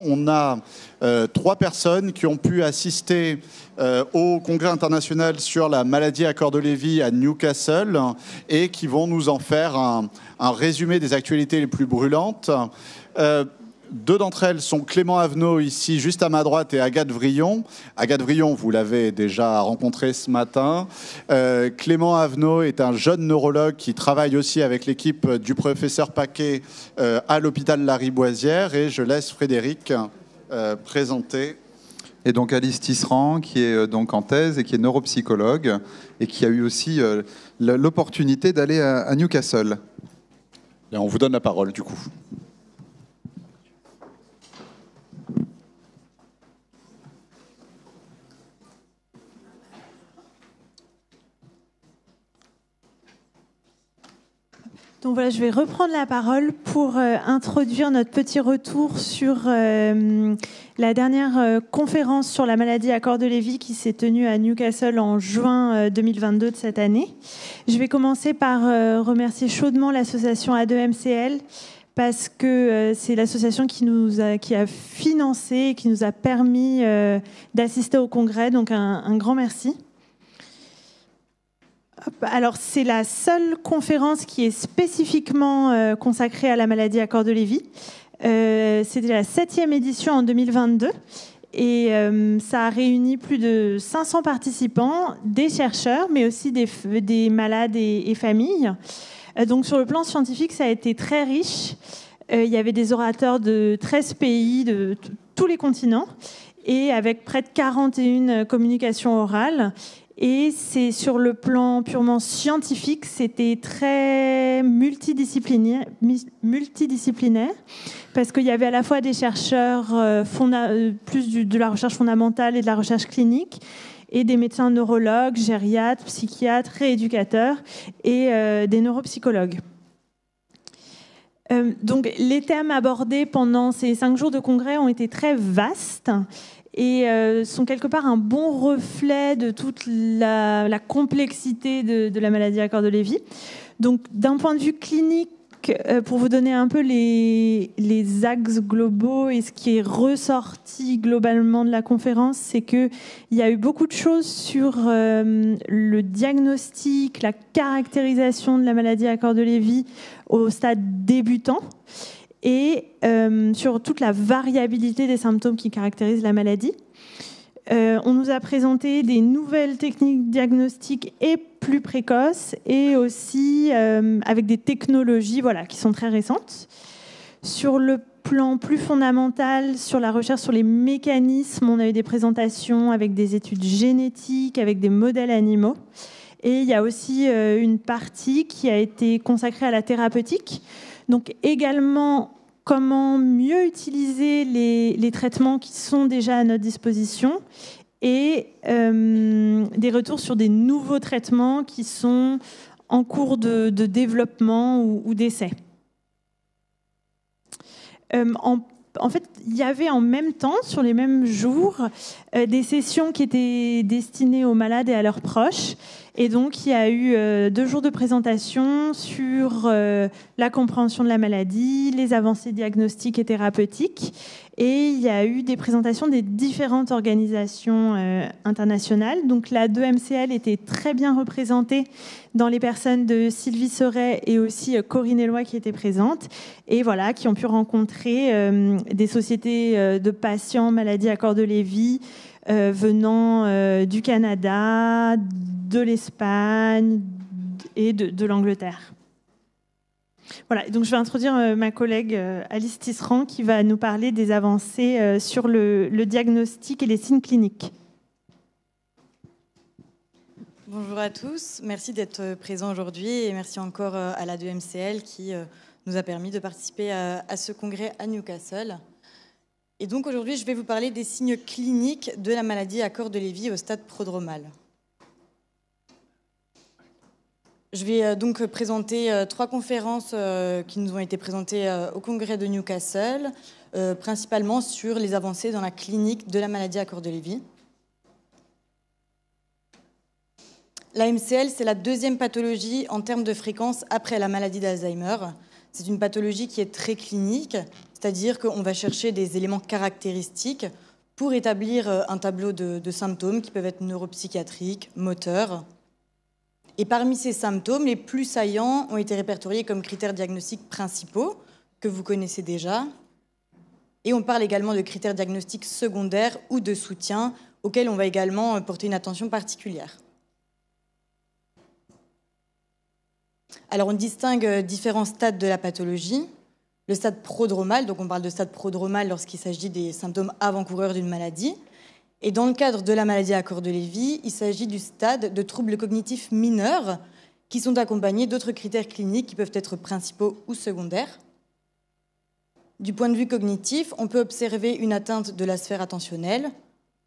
On a 3 personnes qui ont pu assister au congrès international sur la maladie à corps de Lévy à Newcastle et qui vont nous en faire un résumé des actualités les plus brûlantes. 2 d'entre elles sont Clément Avenot, ici, juste à ma droite, et Agathe Vrillon. Agathe Vrillon, vous l'avez déjà rencontré ce matin. Clément Avenot est un jeune neurologue qui travaille aussi avec l'équipe du professeur Paquet à l'hôpital Lariboisière. Et je laisse Frédéric présenter. Et donc Alice Tisserand, qui est donc en thèse et qui est neuropsychologue, et qui a eu aussi l'opportunité d'aller à Newcastle. Et on vous donne la parole, du coup. Donc voilà, je vais reprendre la parole pour introduire notre petit retour sur la dernière conférence sur la maladie à corps de Lévy qui s'est tenue à Newcastle en juin 2022 de cette année. Je vais commencer par remercier chaudement l'association A2MCL parce que c'est l'association qui a financé et qui nous a permis d'assister au congrès. Donc un grand merci. Alors, c'est la seule conférence qui est spécifiquement consacrée à la maladie à corps de Lévy. C'était la 7e édition en 2022 et ça a réuni plus de 500 participants, des chercheurs, mais aussi des malades et familles. Donc, sur le plan scientifique, ça a été très riche. Il y avait des orateurs de 13 pays, de tous les continents, et avec près de 41 communications orales. Et c'est sur le plan purement scientifique, c'était très multidisciplinaire parce qu'il y avait à la fois des chercheurs plus de la recherche fondamentale et de la recherche clinique, et des médecins neurologues, gériatres, psychiatres, rééducateurs et des neuropsychologues. Donc, les thèmes abordés pendant ces 5 jours de congrès ont été très vastes et sont quelque part un bon reflet de toute la complexité de la maladie à corps de Lévy. Donc, d'un point de vue clinique, pour vous donner un peu les axes globaux et ce qui est ressorti globalement de la conférence, c'est qu'il y a eu beaucoup de choses sur le diagnostic, la caractérisation de la maladie à corps de Lévy au stade débutant, et sur toute la variabilité des symptômes qui caractérisent la maladie. On nous a présenté des nouvelles techniques diagnostiques et plus précoces, et aussi avec des technologies qui sont très récentes. Sur le plan plus fondamental, sur la recherche sur les mécanismes, on a eu des présentations avec des études génétiques, avec des modèles animaux. Et il y a aussi une partie qui a été consacrée à la thérapeutique. Donc également, comment mieux utiliser les traitements qui sont déjà à notre disposition, et des retours sur des nouveaux traitements qui sont en cours de développement ou d'essai. En fait, il y avait en même temps, sur les mêmes jours, des sessions qui étaient destinées aux malades et à leurs proches. Et donc, il y a eu 2 jours de présentation sur la compréhension de la maladie, les avancées diagnostiques et thérapeutiques. Et il y a eu des présentations des différentes organisations internationales. Donc, la 2MCL était très bien représentée dans les personnes de Sylvie Seret et aussi Corinne Eloi qui étaient présentes, et qui ont pu rencontrer des sociétés de patients maladies à corps de Lévy venant du Canada, de l'Espagne et de l'Angleterre. Voilà, donc je vais introduire ma collègue Alice Tisserand qui va nous parler des avancées sur le diagnostic et les signes cliniques. Bonjour à tous, merci d'être présents aujourd'hui et merci encore à la 2MCL qui nous a permis de participer à ce congrès à Newcastle. Et donc aujourd'hui, je vais vous parler des signes cliniques de la maladie à corps de Lévy au stade prodromal. Je vais donc présenter 3 conférences qui nous ont été présentées au congrès de Newcastle, principalement sur les avancées dans la clinique de la maladie à corps de Lévy. La MCL, c'est la 2e pathologie en termes de fréquence après la maladie d'Alzheimer. c'est une pathologie qui est très clinique, c'est-à-dire qu'on va chercher des éléments caractéristiques pour établir un tableau de symptômes qui peuvent être neuropsychiatriques, moteurs. Et parmi ces symptômes, les plus saillants ont été répertoriés comme critères diagnostiques principaux, que vous connaissez déjà. Et on parle également de critères diagnostiques secondaires ou de soutien, auxquels on va également porter une attention particulière. Alors on distingue différents stades de la pathologie. Le stade prodromal, donc on parle de stade prodromal lorsqu'il s'agit des symptômes avant-coureurs d'une maladie. Et dans le cadre de la maladie à corps de Lévy, il s'agit du stade de troubles cognitifs mineurs qui sont accompagnés d'autres critères cliniques qui peuvent être principaux ou secondaires. Du point de vue cognitif, on peut observer une atteinte de la sphère attentionnelle,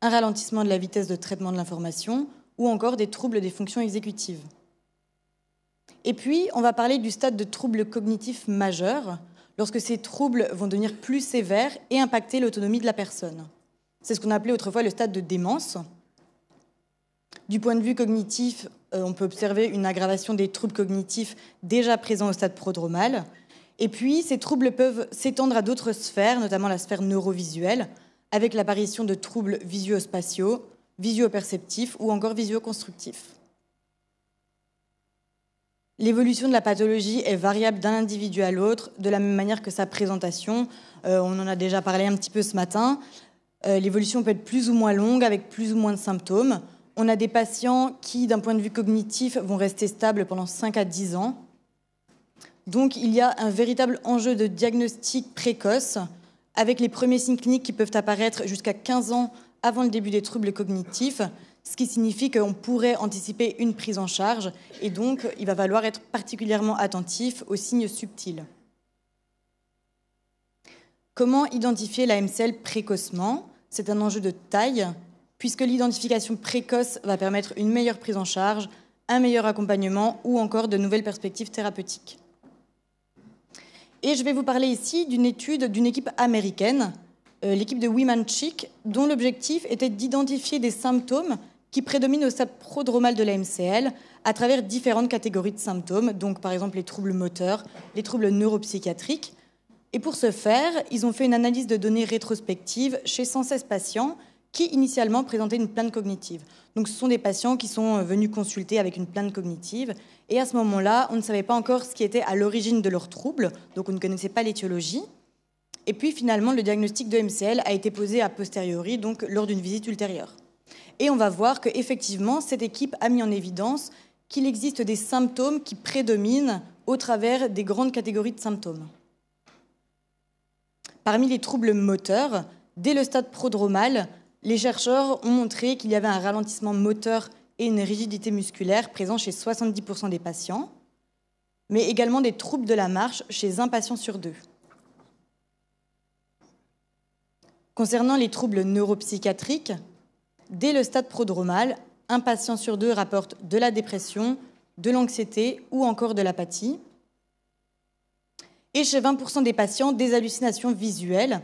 un ralentissement de la vitesse de traitement de l'information ou encore des troubles des fonctions exécutives. Et puis, on va parler du stade de troubles cognitifs majeurs, lorsque ces troubles vont devenir plus sévères et impacter l'autonomie de la personne. C'est ce qu'on appelait autrefois le stade de démence. Du point de vue cognitif, on peut observer une aggravation des troubles cognitifs déjà présents au stade prodromal. Et puis, ces troubles peuvent s'étendre à d'autres sphères, notamment la sphère neurovisuelle, avec l'apparition de troubles visuospatiaux, visio-perceptifs ou encore visio-constructifs. L'évolution de la pathologie est variable d'un individu à l'autre, de la même manière que sa présentation. On en a déjà parlé un petit peu ce matin. L'évolution peut être plus ou moins longue, avec plus ou moins de symptômes. On a des patients qui, d'un point de vue cognitif, vont rester stables pendant 5 à 10 ans. Donc, il y a un véritable enjeu de diagnostic précoce, avec les premiers signes cliniques qui peuvent apparaître jusqu'à 15 ans avant le début des troubles cognitifs, ce qui signifie qu'on pourrait anticiper une prise en charge, et donc il va falloir être particulièrement attentif aux signes subtils. Comment identifier la MCL précocement ? C'est un enjeu de taille, puisque l'identification précoce va permettre une meilleure prise en charge, un meilleur accompagnement ou encore de nouvelles perspectives thérapeutiques. Et je vais vous parler ici d'une étude d'une équipe américaine, l'équipe de Wimanchik, dont l'objectif était d'identifier des symptômes qui prédominent au stade prodromal de la MCL à travers différentes catégories de symptômes, donc par exemple les troubles moteurs, les troubles neuropsychiatriques. Et pour ce faire, ils ont fait une analyse de données rétrospective chez 116 patients qui initialement présentaient une plainte cognitive. Donc ce sont des patients qui sont venus consulter avec une plainte cognitive, et à ce moment-là, on ne savait pas encore ce qui était à l'origine de leurs troubles, donc on ne connaissait pas l'étiologie. Et puis finalement, le diagnostic de MCL a été posé a posteriori, donc lors d'une visite ultérieure. Et on va voir qu'effectivement, cette équipe a mis en évidence qu'il existe des symptômes qui prédominent au travers des grandes catégories de symptômes. Parmi les troubles moteurs, dès le stade prodromal, les chercheurs ont montré qu'il y avait un ralentissement moteur et une rigidité musculaire présents chez 70% des patients, mais également des troubles de la marche chez un patient sur 2. Concernant les troubles neuropsychiatriques, dès le stade prodromal, un patient sur 2 rapporte de la dépression, de l'anxiété ou encore de l'apathie. Et chez 20% des patients, des hallucinations visuelles.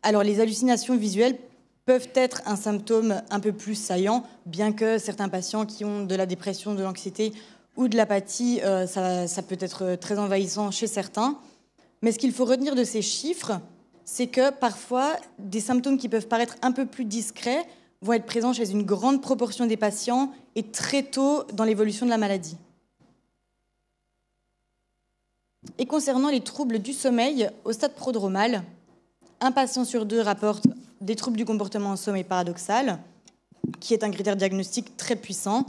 Alors les hallucinations visuelles peuvent être un symptôme un peu plus saillant, bien que certains patients qui ont de la dépression, de l'anxiété ou de l'apathie, ça peut être très envahissant chez certains. Mais ce qu'il faut retenir de ces chiffres, c'est que parfois, des symptômes qui peuvent paraître un peu plus discrets vont être présents chez une grande proportion des patients et très tôt dans l'évolution de la maladie. Et concernant les troubles du sommeil, au stade prodromal, un patient sur 2 rapporte des troubles du comportement en sommeil paradoxal, qui est un critère diagnostique très puissant,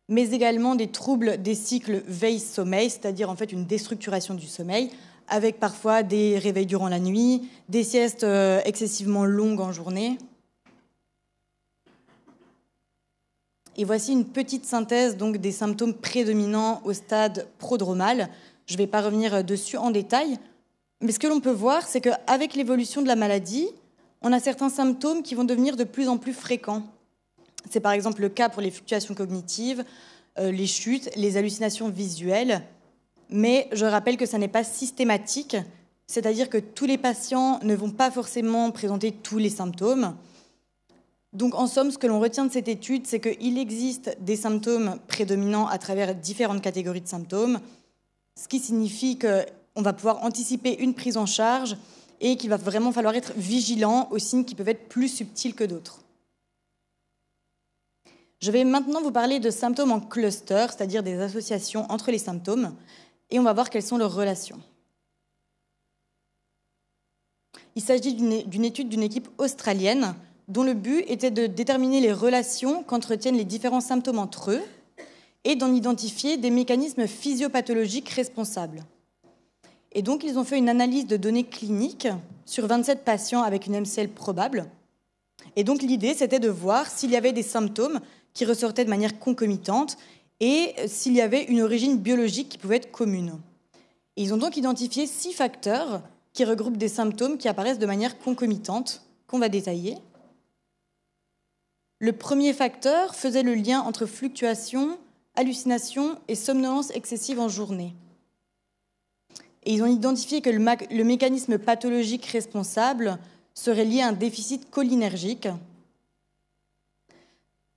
mais également des troubles des cycles veille-sommeil, c'est-à-dire en fait une déstructuration du sommeil, avec parfois des réveils durant la nuit, des siestes excessivement longues en journée. Et voici une petite synthèse donc, des symptômes prédominants au stade prodromal. Je ne vais pas revenir dessus en détail, mais ce que l'on peut voir, c'est qu'avec l'évolution de la maladie, on a certains symptômes qui vont devenir de plus en plus fréquents. C'est par exemple le cas pour les fluctuations cognitives, les chutes, les hallucinations visuelles, mais je rappelle que ça n'est pas systématique, c'est-à-dire que tous les patients ne vont pas forcément présenter tous les symptômes. Donc en somme, ce que l'on retient de cette étude, c'est qu'il existe des symptômes prédominants à travers différentes catégories de symptômes, ce qui signifie qu'on on va pouvoir anticiper une prise en charge et qu'il va vraiment falloir être vigilant aux signes qui peuvent être plus subtils que d'autres. Je vais maintenant vous parler de symptômes en cluster, c'est-à-dire des associations entre les symptômes, et on va voir quelles sont leurs relations. Il s'agit d'une étude d'une équipe australienne dont le but était de déterminer les relations qu'entretiennent les différents symptômes entre eux et d'en identifier des mécanismes physiopathologiques responsables. Et donc, ils ont fait une analyse de données cliniques sur 27 patients avec une MCL probable. Et donc, l'idée, c'était de voir s'il y avait des symptômes qui ressortaient de manière concomitante et s'il y avait une origine biologique qui pouvait être commune. Et ils ont donc identifié 6 facteurs qui regroupent des symptômes qui apparaissent de manière concomitante, qu'on va détailler. Le premier facteur faisait le lien entre fluctuation, hallucination et somnolence excessive en journée. Et ils ont identifié que le mécanisme pathologique responsable serait lié à un déficit cholinergique.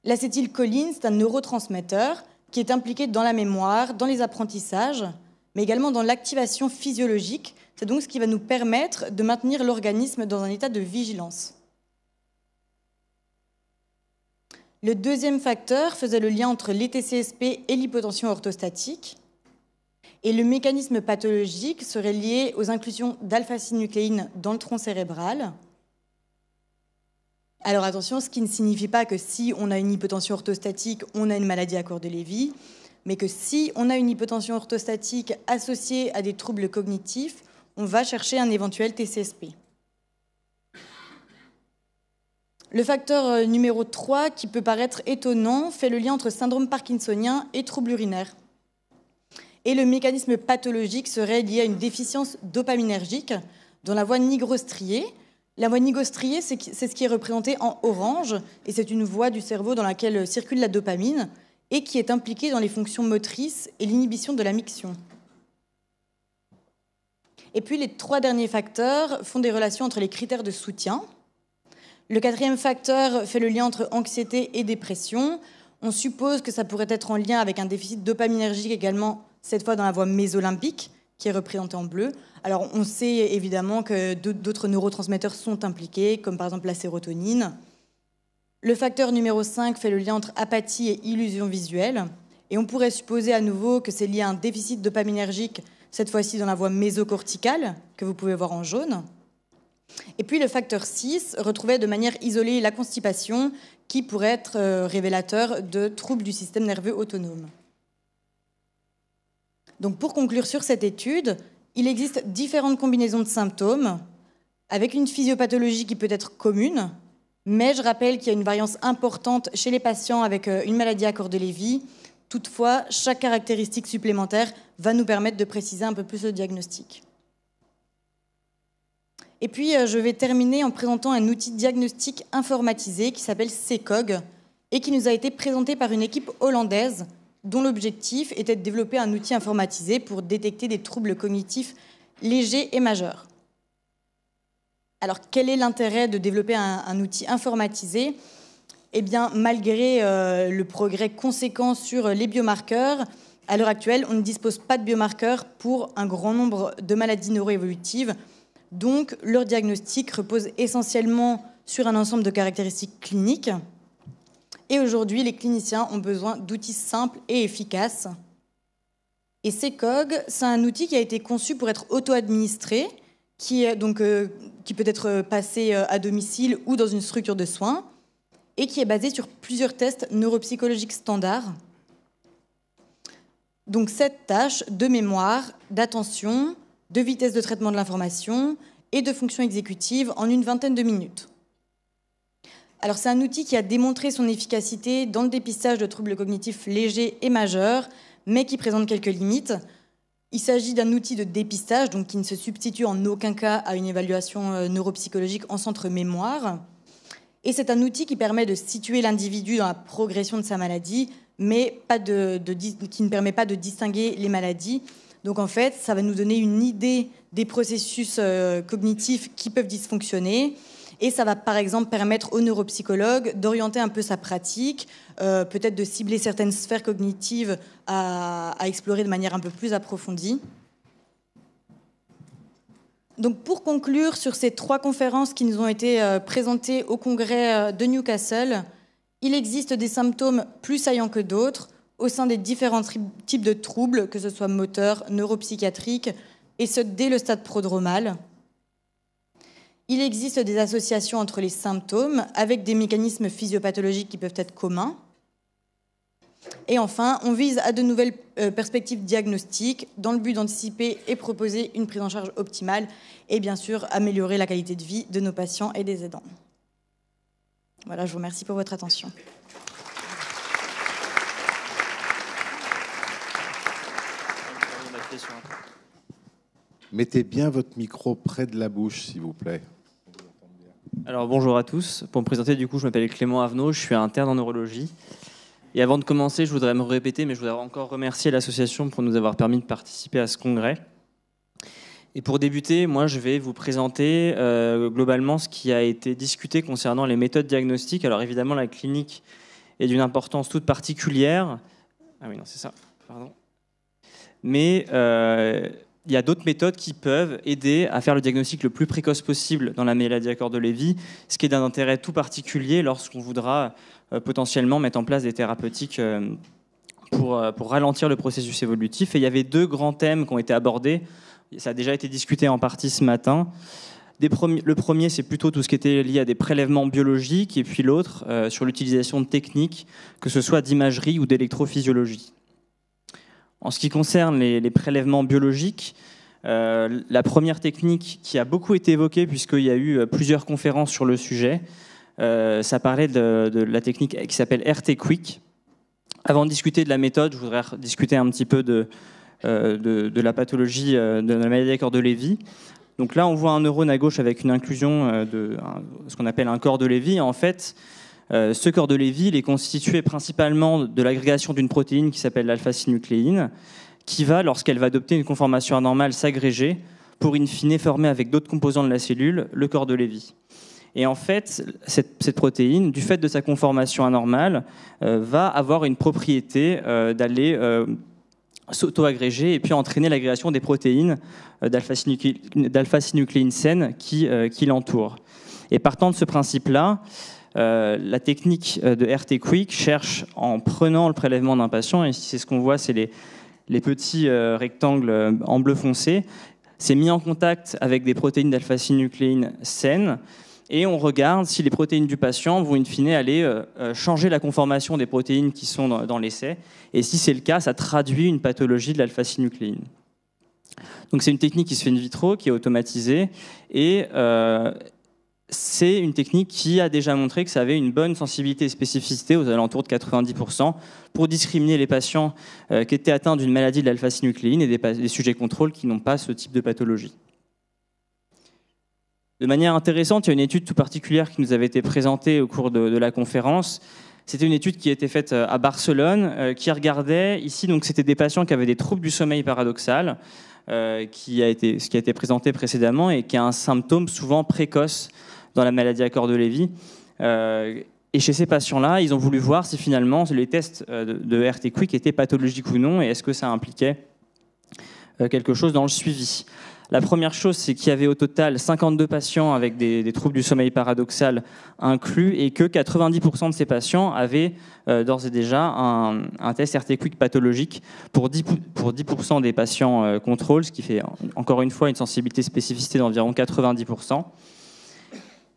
L'acétylcholine, c'est un neurotransmetteur qui est impliqué dans la mémoire, dans les apprentissages, mais également dans l'activation physiologique. C'est donc ce qui va nous permettre de maintenir l'organisme dans un état de vigilance. Le deuxième facteur faisait le lien entre l'ETCSP et l'hypotension orthostatique. Et le mécanisme pathologique serait lié aux inclusions d'alpha-synucléine dans le tronc cérébral. Alors attention, ce qui ne signifie pas que si on a une hypotension orthostatique, on a une maladie à corps de Lévy, mais que si on a une hypotension orthostatique associée à des troubles cognitifs, on va chercher un éventuel TCSP. Le facteur numéro 3, qui peut paraître étonnant, fait le lien entre syndrome parkinsonien et troubles urinaires. Et le mécanisme pathologique serait lié à une déficience dopaminergique dans la voie nigrostriée. La voie nigrostriée, c'est ce qui est représenté en orange, et c'est une voie du cerveau dans laquelle circule la dopamine et qui est impliquée dans les fonctions motrices et l'inhibition de la miction. Et puis les 3 derniers facteurs font des relations entre les critères de soutien. Le 4e facteur fait le lien entre anxiété et dépression. On suppose que ça pourrait être en lien avec un déficit dopaminergique également, cette fois dans la voie mésolimbique, qui est représentée en bleu. Alors on sait évidemment que d'autres neurotransmetteurs sont impliqués, comme par exemple la sérotonine. Le facteur numéro 5 fait le lien entre apathie et illusion visuelle. Et on pourrait supposer à nouveau que c'est lié à un déficit dopaminergique, cette fois-ci dans la voie mésocorticale, que vous pouvez voir en jaune. Et puis le facteur 6 retrouvait de manière isolée la constipation, qui pourrait être révélateur de troubles du système nerveux autonome. Donc pour conclure sur cette étude, il existe différentes combinaisons de symptômes, avec une physiopathologie qui peut être commune, mais je rappelle qu'il y a une variance importante chez les patients avec une maladie à corps de Lévy. Toutefois, chaque caractéristique supplémentaire va nous permettre de préciser un peu plus le diagnostic. Et puis, je vais terminer en présentant un outil diagnostic informatisé qui s'appelle CECOG et qui nous a été présenté par une équipe hollandaise dont l'objectif était de développer un outil informatisé pour détecter des troubles cognitifs légers et majeurs. Alors, quel est l'intérêt de développer un outil informatisé ? Eh bien, malgré le progrès conséquent sur les biomarqueurs, à l'heure actuelle, on ne dispose pas de biomarqueurs pour un grand nombre de maladies neuroévolutives. Donc, leur diagnostic repose essentiellement sur un ensemble de caractéristiques cliniques. Et aujourd'hui, les cliniciens ont besoin d'outils simples et efficaces. Et CECOG, c'est un outil qui a été conçu pour être auto-administré, qui peut être passé à domicile ou dans une structure de soins, et qui est basé sur plusieurs tests neuropsychologiques standards. Donc 7 tâches de mémoire, d'attention, de vitesse de traitement de l'information et de fonction exécutive en une vingtaine de minutes. Alors c'est un outil qui a démontré son efficacité dans le dépistage de troubles cognitifs légers et majeurs, mais qui présente quelques limites. Il s'agit d'un outil de dépistage, donc qui ne se substitue en aucun cas à une évaluation neuropsychologique en centre mémoire. Et c'est un outil qui permet de situer l'individu dans la progression de sa maladie, mais qui ne permet pas de distinguer les maladies. Donc en fait, ça va nous donner une idée des processus cognitifs qui peuvent dysfonctionner. Et ça va par exemple permettre aux neuropsychologues d'orienter un peu sa pratique, peut-être de cibler certaines sphères cognitives à explorer de manière un peu plus approfondie. Donc pour conclure sur ces 3 conférences qui nous ont été présentées au congrès de Newcastle, il existe des symptômes plus saillants que d'autres au sein des différents types de troubles, que ce soit moteurs, neuropsychiatriques, et ce dès le stade prodromal. Il existe des associations entre les symptômes avec des mécanismes physiopathologiques qui peuvent être communs. Et enfin, on vise à de nouvelles perspectives diagnostiques dans le but d'anticiper et proposer une prise en charge optimale et bien sûr améliorer la qualité de vie de nos patients et des aidants. Voilà, je vous remercie pour votre attention. Mettez bien votre micro près de la bouche, s'il vous plaît. Alors bonjour à tous. Pour me présenter, du coup, je m'appelle Clément Avenot, je suis interne en neurologie. Et avant de commencer, je voudrais me répéter, mais je voudrais encore remercier l'association pour nous avoir permis de participer à ce congrès. Et pour débuter, moi, je vais vous présenter globalement ce qui a été discuté concernant les méthodes diagnostiques. Alors évidemment, la clinique est d'une importance toute particulière. Ah oui, non, c'est ça, pardon. Mais il y a d'autres méthodes qui peuvent aider à faire le diagnostic le plus précoce possible dans la maladie à corps de Lévy, ce qui est d'un intérêt tout particulier lorsqu'on voudra potentiellement mettre en place des thérapeutiques pour ralentir le processus évolutif. Et il y avait 2 grands thèmes qui ont été abordés. Ça a déjà été discuté en partie ce matin. Le premier, c'est plutôt tout ce qui était lié à des prélèvements biologiques, et puis l'autre, sur l'utilisation de techniques, que ce soit d'imagerie ou d'électrophysiologie. En ce qui concerne les prélèvements biologiques, la première technique qui a beaucoup été évoquée, puisqu'il y a eu plusieurs conférences sur le sujet, ça parlait de la technique qui s'appelle RT-Quick. Avant de discuter de la méthode, je voudrais discuter un petit peu de la pathologie de la maladie à corps de Lévy. Donc là, on voit un neurone à gauche avec une inclusion de ce qu'on appelle un corps de Lévy. En fait, ce corps de Lévy, il est constitué principalement de l'agrégation d'une protéine qui s'appelle l'alpha-synucléine, qui va, lorsqu'elle va adopter une conformation anormale, s'agréger pour in fine former avec d'autres composants de la cellule le corps de Lévy. Et en fait, cette protéine, du fait de sa conformation anormale, va avoir une propriété d'aller s'auto-agréger et puis entraîner l'agrégation des protéines d'alpha-synucléine saine qui l'entourent. Et partant de ce principe-là, la technique de RT-Quick cherche, en prenant le prélèvement d'un patient, et ici c'est ce qu'on voit, c'est les petits rectangles en bleu foncé, c'est mis en contact avec des protéines d'alpha-synucléine saines, et on regarde si les protéines du patient vont in fine aller changer la conformation des protéines qui sont dans l'essai, et si c'est le cas, ça traduit une pathologie de l'alpha-synucléine. Donc c'est une technique qui se fait in vitro, qui est automatisée, et c'est une technique qui a déjà montré que ça avait une bonne sensibilité et spécificité aux alentours de 90% pour discriminer les patients qui étaient atteints d'une maladie de l'alpha-synucléine et des sujets contrôle qui n'ont pas ce type de pathologie. De manière intéressante, il y a une étude tout particulière qui nous avait été présentée au cours de la conférence. C'était une étude qui a été faite à Barcelone, qui regardait ici, donc c'était des patients qui avaient des troubles du sommeil paradoxal, ce qui a été présenté précédemment et qui a un symptôme souvent précoce dans la maladie à corps de Lévy. Et chez ces patients-là, ils ont voulu voir si finalement les tests de RT-Quick étaient pathologiques ou non, et est-ce que ça impliquait quelque chose dans le suivi. La première chose, c'est qu'il y avait au total 52 patients avec des troubles du sommeil paradoxal inclus, et que 90% de ces patients avaient d'ores et déjà un test RT-Quick pathologique pour 10% des patients contrôle, ce qui fait encore une fois une sensibilité spécificité d'environ 90%.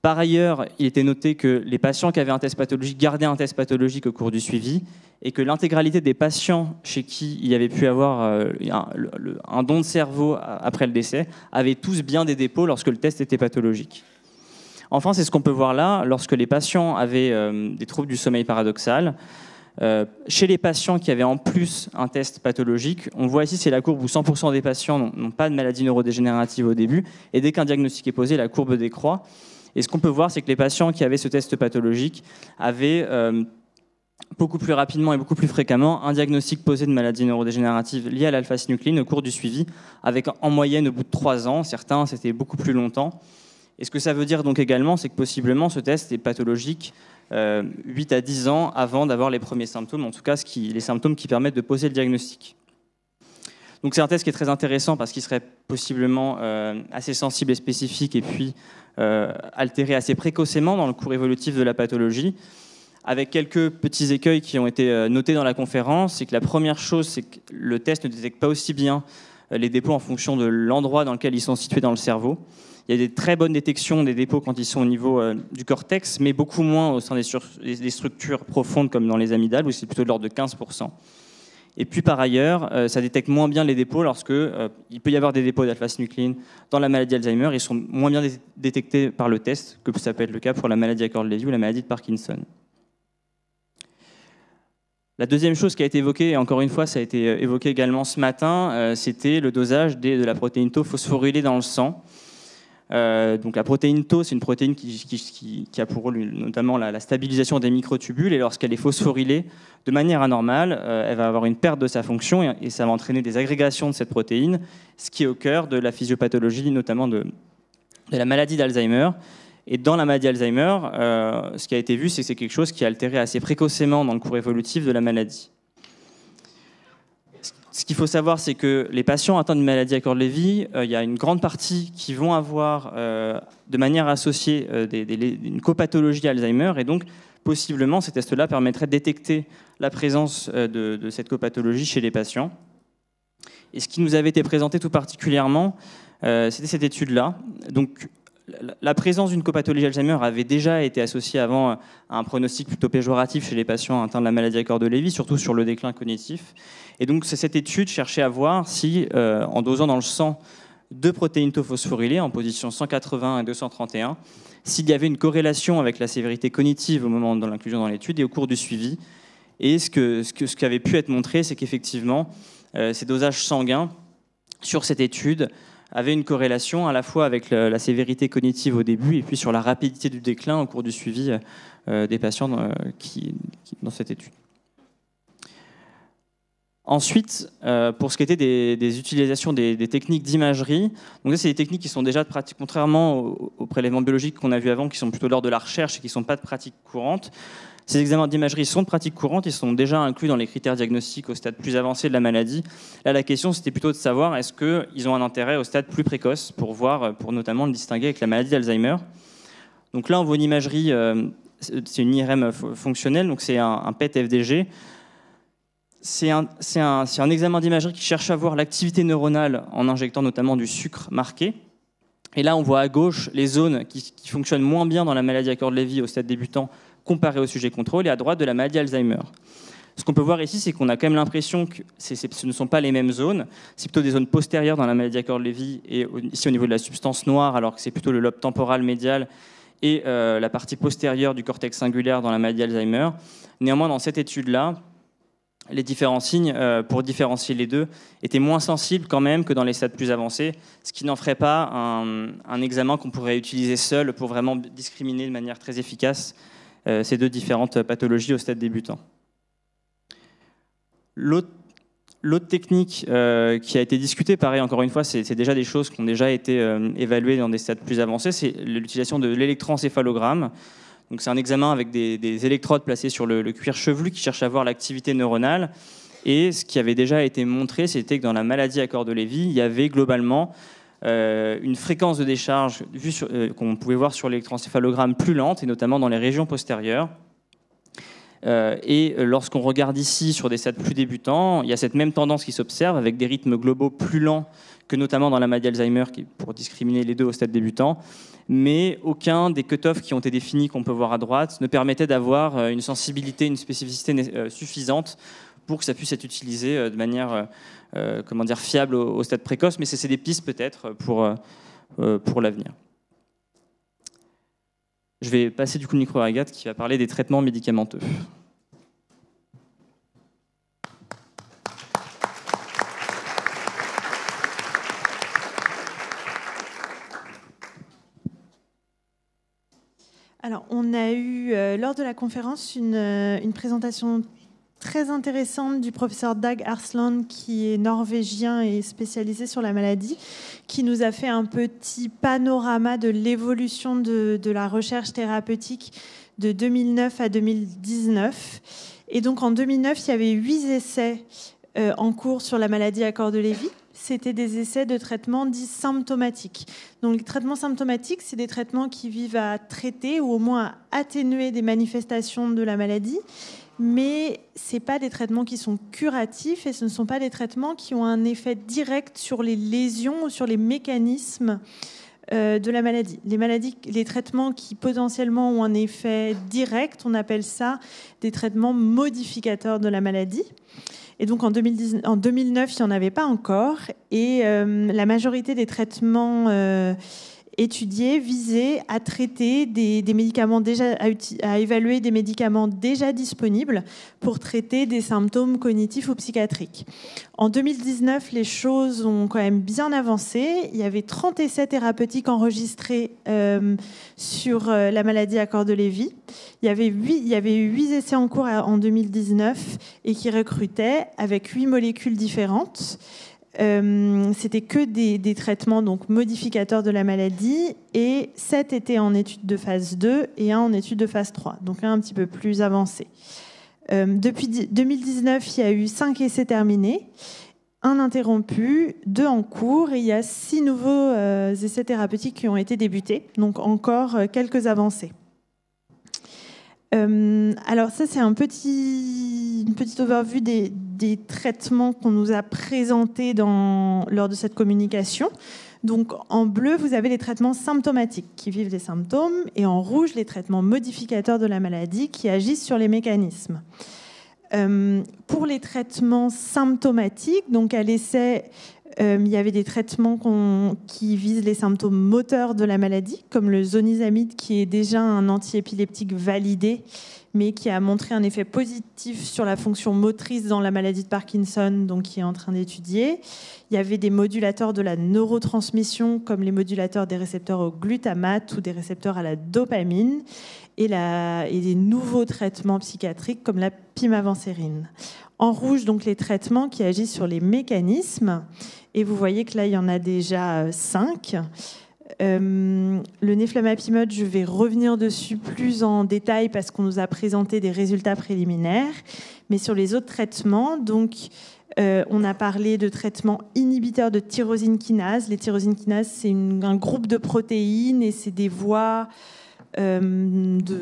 Par ailleurs, il était noté que les patients qui avaient un test pathologique gardaient un test pathologique au cours du suivi, et que l'intégralité des patients chez qui il y avait pu avoir un don de cerveau après le décès avaient tous bien des dépôts lorsque le test était pathologique. Enfin, c'est ce qu'on peut voir là, lorsque les patients avaient des troubles du sommeil paradoxal. Chez les patients qui avaient en plus un test pathologique, on voit ici, c'est la courbe où 100% des patients n'ont pas de maladie neurodégénérative au début, et dès qu'un diagnostic est posé, la courbe décroît. Et ce qu'on peut voir, c'est que les patients qui avaient ce test pathologique avaient beaucoup plus rapidement et beaucoup plus fréquemment un diagnostic posé de maladie neurodégénérative liée à l'alpha-synucléine au cours du suivi, avec en moyenne au bout de 3 ans, certains c'était beaucoup plus longtemps. Et ce que ça veut dire donc également, c'est que possiblement ce test est pathologique 8 à 10 ans avant d'avoir les premiers symptômes, en tout cas les symptômes qui permettent de poser le diagnostic. Donc c'est un test qui est très intéressant parce qu'il serait possiblement assez sensible et spécifique et puis altéré assez précocement dans le cours évolutif de la pathologie, avec quelques petits écueils qui ont été notés dans la conférence. C'est que la première chose, c'est que le test ne détecte pas aussi bien les dépôts en fonction de l'endroit dans lequel ils sont situés dans le cerveau. Il y a des très bonnes détections des dépôts quand ils sont au niveau du cortex, mais beaucoup moins au sein des structures profondes comme dans les amygdales, où c'est plutôt de l'ordre de 15%. Et puis par ailleurs, ça détecte moins bien les dépôts lorsque il peut y avoir des dépôts d'alpha-synucléine dans la maladie Alzheimer. Ils sont moins bien détectés par le test que ça peut être le cas pour la maladie Accord-Lévy ou la maladie de Parkinson. La deuxième chose qui a été évoquée, et encore une fois ça a été évoqué également ce matin, c'était le dosage de la protéine Tau phosphorylée dans le sang. Donc la protéine Tau, c'est une protéine qui a pour rôle notamment la stabilisation des microtubules, et lorsqu'elle est phosphorylée de manière anormale, elle va avoir une perte de sa fonction et ça va entraîner des agrégations de cette protéine, ce qui est au cœur de la physiopathologie, notamment de la maladie d'Alzheimer. Et dans la maladie Alzheimer, ce qui a été vu, c'est que c'est quelque chose qui est altéré assez précocement dans le cours évolutif de la maladie. Ce qu'il faut savoir, c'est que les patients atteints d'une maladie Accord-Lévy, il y a une grande partie qui vont avoir, de manière associée, une copathologie Alzheimer, et donc possiblement ces tests-là permettraient de détecter la présence de cette copathologie chez les patients. Et ce qui nous avait été présenté tout particulièrement, c'était cette étude-là. Donc, la présence d'une copathologie Alzheimer avait déjà été associée avant à un pronostic plutôt péjoratif chez les patients atteints de la maladie Accord-Lévy, surtout sur le déclin cognitif. Et donc cette étude cherchait à voir si, en dosant dans le sang deux protéines Tau phosphorylées en position 180 et 231, s'il y avait une corrélation avec la sévérité cognitive au moment de l'inclusion dans l'étude et au cours du suivi. Et ce qui avait pu être montré, c'est qu'effectivement, ces dosages sanguins sur cette étude avait une corrélation à la fois avec la sévérité cognitive au début et puis sur la rapidité du déclin au cours du suivi des patients dans cette étude. Ensuite, pour ce qui était des utilisations des techniques d'imagerie, donc ça, c'est des techniques qui sont déjà de pratique, contrairement aux prélèvements biologiques qu'on a vus avant, qui sont plutôt lors de la recherche et qui ne sont pas de pratique courante. Ces examens d'imagerie sont de pratique courante, ils sont déjà inclus dans les critères diagnostiques au stade plus avancé de la maladie. Là, la question, c'était plutôt de savoir est-ce qu'ils ont un intérêt au stade plus précoce pour notamment le distinguer avec la maladie d'Alzheimer. Donc là, on voit une imagerie, c'est une IRM fonctionnelle, donc c'est un PET-FDG. C'est un examen d'imagerie qui cherche à voir l'activité neuronale en injectant notamment du sucre marqué. Et là, on voit à gauche les zones qui fonctionnent moins bien dans la maladie Accord-Lévy au stade débutant comparé au sujet contrôle, et à droite de la maladie Alzheimer. Ce qu'on peut voir ici, c'est qu'on a quand même l'impression que ce ne sont pas les mêmes zones. C'est plutôt des zones postérieures dans la maladie Accord-Lévy et ici au niveau de la substance noire, alors que c'est plutôt le lobe temporal médial et la partie postérieure du cortex singulaire dans la maladie Alzheimer. Néanmoins, dans cette étude-là, les différents signes, pour différencier les deux, étaient moins sensibles quand même que dans les stades plus avancés, ce qui n'en ferait pas un examen qu'on pourrait utiliser seul pour vraiment discriminer de manière très efficace ces deux différentes pathologies au stade débutant. L'autre technique qui a été discutée, pareil, encore une fois, c'est déjà des choses qui ont déjà été évaluées dans des stades plus avancés, c'est l'utilisation de l'électroencéphalogramme. Donc c'est un examen avec des électrodes placées sur le cuir chevelu qui cherche à voir l'activité neuronale. Et ce qui avait déjà été montré, c'était que dans la maladie Accord-Lévy, il y avait globalement une fréquence de décharge qu'on pouvait voir sur l'électroencéphalogramme plus lente, et notamment dans les régions postérieures. Et lorsqu'on regarde ici sur des stades plus débutants, il y a cette même tendance qui s'observe avec des rythmes globaux plus lents que notamment dans la maladie Alzheimer, pour discriminer les deux au stade débutant. Mais aucun des cut-offs qui ont été définis, qu'on peut voir à droite, ne permettait d'avoir une sensibilité, une spécificité suffisante pour que ça puisse être utilisé de manière fiable au stade précoce. Mais c'est des pistes peut-être pour l'avenir. Je vais passer du coup le micro à Agathe qui va parler des traitements médicamenteux. Alors, on a eu, lors de la conférence, une présentation très intéressante du professeur Dag Arsland, qui est norvégien et spécialisé sur la maladie, qui nous a fait un petit panorama de l'évolution de la recherche thérapeutique de 2009 à 2019. Et donc, en 2009, il y avait 8 essais en cours sur la maladie à corps de Lévy. C'était des essais de traitements dits symptomatiques. Donc les traitements symptomatiques, c'est des traitements qui visent à traiter ou au moins à atténuer des manifestations de la maladie, mais ce ne sont pas des traitements qui sont curatifs et ce ne sont pas des traitements qui ont un effet direct sur les lésions ou sur les mécanismes de la maladie. Les traitements qui potentiellement ont un effet direct, on appelle ça des traitements modificateurs de la maladie. Et donc en 2009, il n'y en avait pas encore. Et la majorité des traitements étudiés visaient à traiter des médicaments à évaluer des médicaments déjà disponibles pour traiter des symptômes cognitifs ou psychiatriques. En 2019, les choses ont quand même bien avancé. Il y avait 30 essais thérapeutiques enregistrés sur la maladie à corps de Lévy. Il y avait 8 essais en cours en 2019 et qui recrutaient avec 8 molécules différentes. C'était que des traitements donc modificateurs de la maladie et 7 étaient en études de phase 2 et 1 en études de phase 3, donc un petit peu plus avancé. Depuis 2019, il y a eu 5 essais terminés, 1 interrompu, 2 en cours et il y a 6 nouveaux essais thérapeutiques qui ont été débutés, donc encore quelques avancées. Alors ça, c'est une petite overview des traitements qu'on nous a présentés lors de cette communication. Donc en bleu, vous avez les traitements symptomatiques qui vivent des symptômes et en rouge, les traitements modificateurs de la maladie qui agissent sur les mécanismes. Pour les traitements symptomatiques, donc à l'essai, il y avait des traitements qui visent les symptômes moteurs de la maladie, comme le zonisamide, qui est déjà un antiépileptique validé, mais qui a montré un effet positif sur la fonction motrice dans la maladie de Parkinson, donc qui est en train d'étudier. Il y avait des modulateurs de la neurotransmission, comme les modulateurs des récepteurs au glutamate ou des récepteurs à la dopamine, et des nouveaux traitements psychiatriques, comme la pimavansérin. En rouge, donc les traitements qui agissent sur les mécanismes. Et vous voyez que là, il y en a déjà 5. Le neflamapimod, je vais revenir dessus plus en détail parce qu'on nous a présenté des résultats préliminaires. Mais sur les autres traitements, donc, on a parlé de traitements inhibiteurs de tyrosine kinase. Les tyrosines kinases, c'est un groupe de protéines et c'est des voies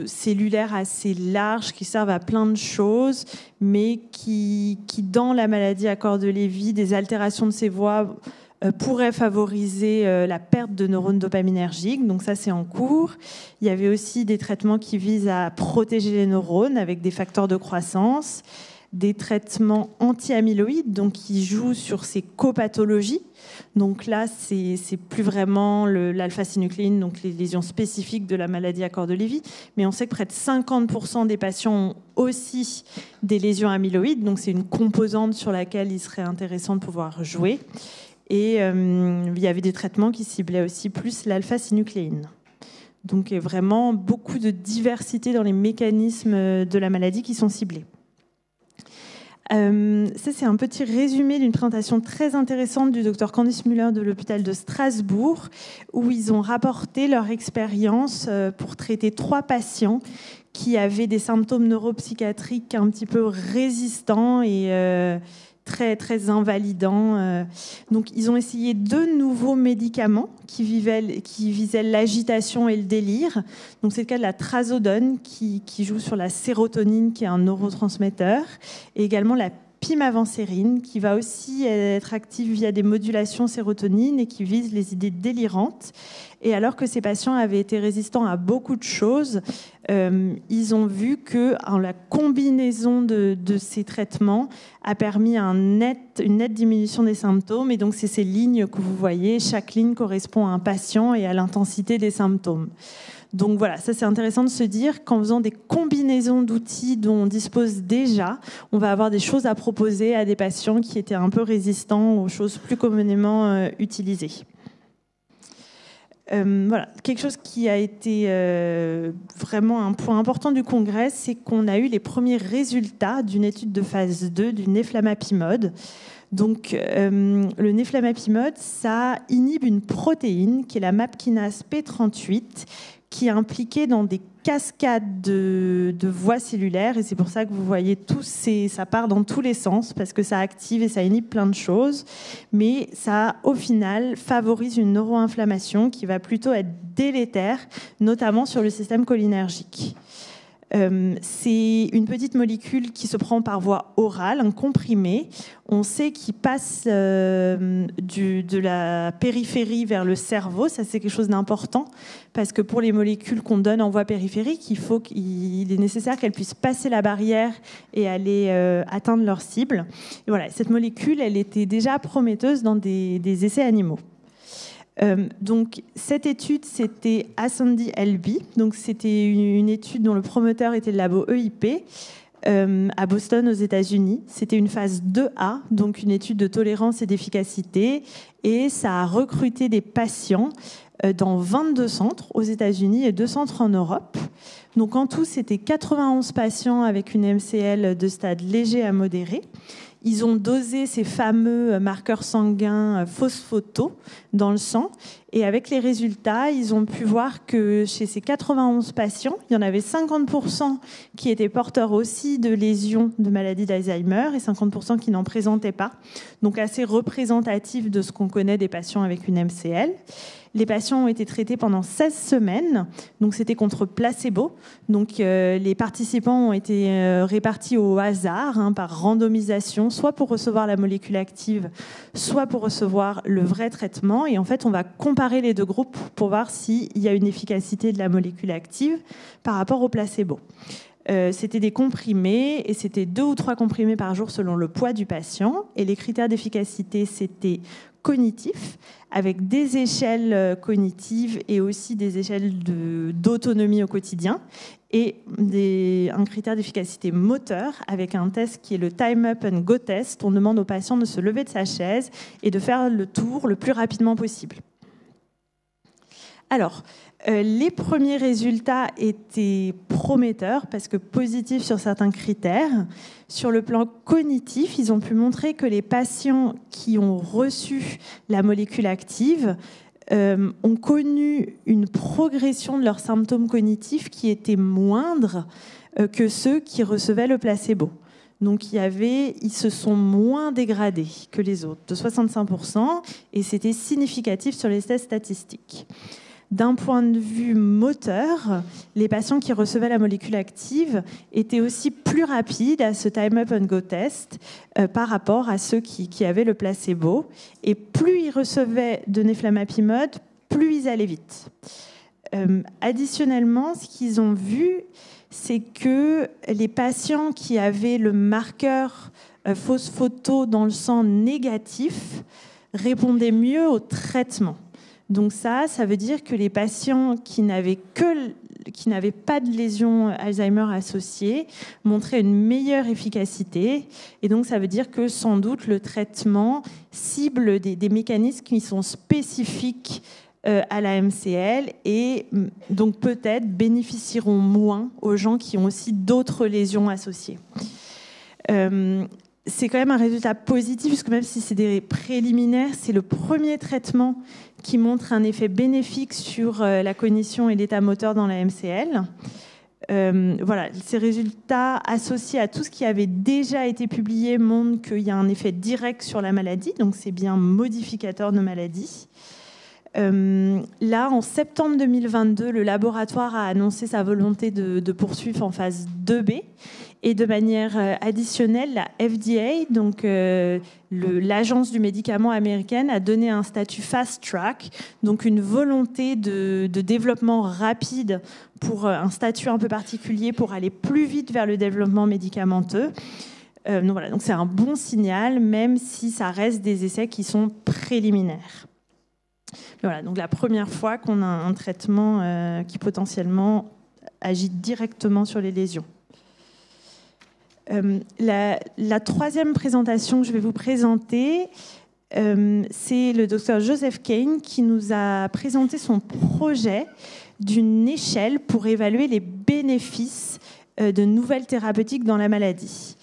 cellulaires assez larges qui servent à plein de choses, mais qui dans la maladie à corps de Lévy, des altérations de ces voies pourraient favoriser la perte de neurones dopaminergiques. Donc ça, c'est en cours. Il y avait aussi des traitements qui visent à protéger les neurones avec des facteurs de croissance, des traitements anti-amyloïdes, donc qui jouent sur ces copathologies. Donc là, c'est plus vraiment l'alpha-synucléine, donc les lésions spécifiques de la maladie à corps de Lévy, mais on sait que près de 50% des patients ont aussi des lésions amyloïdes, donc c'est une composante sur laquelle il serait intéressant de pouvoir jouer. Et il y avait des traitements qui ciblaient aussi plus l'alpha-synucléine. Donc vraiment beaucoup de diversité dans les mécanismes de la maladie qui sont ciblés. Ça, c'est un petit résumé d'une présentation très intéressante du Dr Candice Müller de l'hôpital de Strasbourg, où ils ont rapporté leur expérience pour traiter 3 patients qui avaient des symptômes neuropsychiatriques un petit peu résistants et très, très invalidants. Donc, ils ont essayé 2 nouveaux médicaments qui visaient l'agitation et le délire. Donc, c'est le cas de la trazodone qui joue sur la sérotonine, qui est un neurotransmetteur, et également la pimavansérin, qui va aussi être active via des modulations sérotonine et qui vise les idées délirantes. Et alors que ces patients avaient été résistants à beaucoup de choses, ils ont vu que la combinaison de ces traitements a permis une nette diminution des symptômes. Et donc, c'est ces lignes que vous voyez. Chaque ligne correspond à un patient et à l'intensité des symptômes. Donc voilà, ça c'est intéressant de se dire qu'en faisant des combinaisons d'outils dont on dispose déjà, on va avoir des choses à proposer à des patients qui étaient un peu résistants aux choses plus communément utilisées. Voilà, quelque chose qui a été vraiment un point important du congrès, c'est qu'on a eu les premiers résultats d'une étude de phase 2 du neflamapimod. Donc, le neflamapimod, ça inhibe une protéine qui est la MAP kinase P38, qui est impliquée dans des cascades de voies cellulaires. Et c'est pour ça que vous voyez ça part dans tous les sens, parce que ça active et ça inhibe plein de choses. Mais ça, au final, favorise une neuroinflammation qui va plutôt être délétère, notamment sur le système cholinergique. C'est une petite molécule qui se prend par voie orale, un comprimé. On sait qu'il passe de la périphérie vers le cerveau. Ça, c'est quelque chose d'important parce que pour les molécules qu'on donne en voie périphérique, il est nécessaire qu'elles puissent passer la barrière et aller atteindre leur cible. Et voilà, cette molécule, elle était déjà prometteuse dans des essais animaux. Donc cette étude, c'était Ascendi LB. Donc c'était une étude dont le promoteur était le labo EIP à Boston aux États-Unis. C'était une phase 2A, donc une étude de tolérance et d'efficacité, et ça a recruté des patients dans 22 centres aux États-Unis et 2 centres en Europe. Donc en tout, c'était 91 patients avec une MCL de stade léger à modéré. Ils ont dosé ces fameux marqueurs sanguins phosphoto dans le sang. Et avec les résultats, ils ont pu voir que chez ces 91 patients, il y en avait 50% qui étaient porteurs aussi de lésions de maladie d'Alzheimer et 50% qui n'en présentaient pas. Donc assez représentatif de ce qu'on connaît des patients avec une MCL. Les patients ont été traités pendant 16 semaines, donc c'était contre placebo. Donc les participants ont été répartis au hasard, par randomisation, soit pour recevoir la molécule active, soit pour recevoir le vrai traitement. Et en fait, on va comparer les deux groupes pour voir s'il y a une efficacité de la molécule active par rapport au placebo. C'était des comprimés et c'était 2 ou 3 comprimés par jour selon le poids du patient. Et les critères d'efficacité, c'était cognitif, avec des échelles cognitives et aussi des échelles d'autonomie au quotidien, et un critère d'efficacité moteur avec un test qui est le Time Up and Go Test. On demande au patient de se lever de sa chaise et de faire le tour le plus rapidement possible. Alors, les premiers résultats étaient prometteurs parce que positifs sur certains critères. Sur le plan cognitif, ils ont pu montrer que les patients qui ont reçu la molécule active ont connu une progression de leurs symptômes cognitifs qui était moindre que ceux qui recevaient le placebo. Donc ils se sont moins dégradés que les autres, de 65%, et c'était significatif sur les tests statistiques. D'un point de vue moteur, les patients qui recevaient la molécule active étaient aussi plus rapides à ce Time Up and Go Test par rapport à ceux qui avaient le placebo. Et plus ils recevaient de neflamapimod, plus ils allaient vite. Additionnellement, ce qu'ils ont vu, c'est que les patients qui avaient le marqueur phosphoto dans le sang négatif répondaient mieux au traitement. Donc ça veut dire que les patients qui n'avaient pas de lésions Alzheimer associées montraient une meilleure efficacité. Et donc ça veut dire que sans doute le traitement cible des mécanismes qui sont spécifiques à la MCL et donc peut-être bénéficieront moins aux gens qui ont aussi d'autres lésions associées. C'est quand même un résultat positif, puisque même si c'est des préliminaires, c'est le premier traitement qui montre un effet bénéfique sur la cognition et l'état moteur dans la MCL. Voilà, ces résultats associés à tout ce qui avait déjà été publié montrent qu'il y a un effet direct sur la maladie, donc c'est bien modificateur de maladie. Là, en septembre 2022, le laboratoire a annoncé sa volonté de poursuivre en phase 2B. Et de manière additionnelle, la FDA, donc l'agence du médicament américaine, a donné un statut fast track, donc une volonté de développement rapide pour un statut un peu particulier pour aller plus vite vers le développement médicamenteux. Donc voilà, donc c'est un bon signal, même si ça reste des essais qui sont préliminaires. Voilà, donc la première fois qu'on a un traitement qui potentiellement agit directement sur les lésions. La troisième présentation que je vais vous présenter, c'est le docteur Joseph Kane qui nous a présenté son projet d'une échelle pour évaluer les bénéfices de nouvelles thérapeutiques dans la maladie.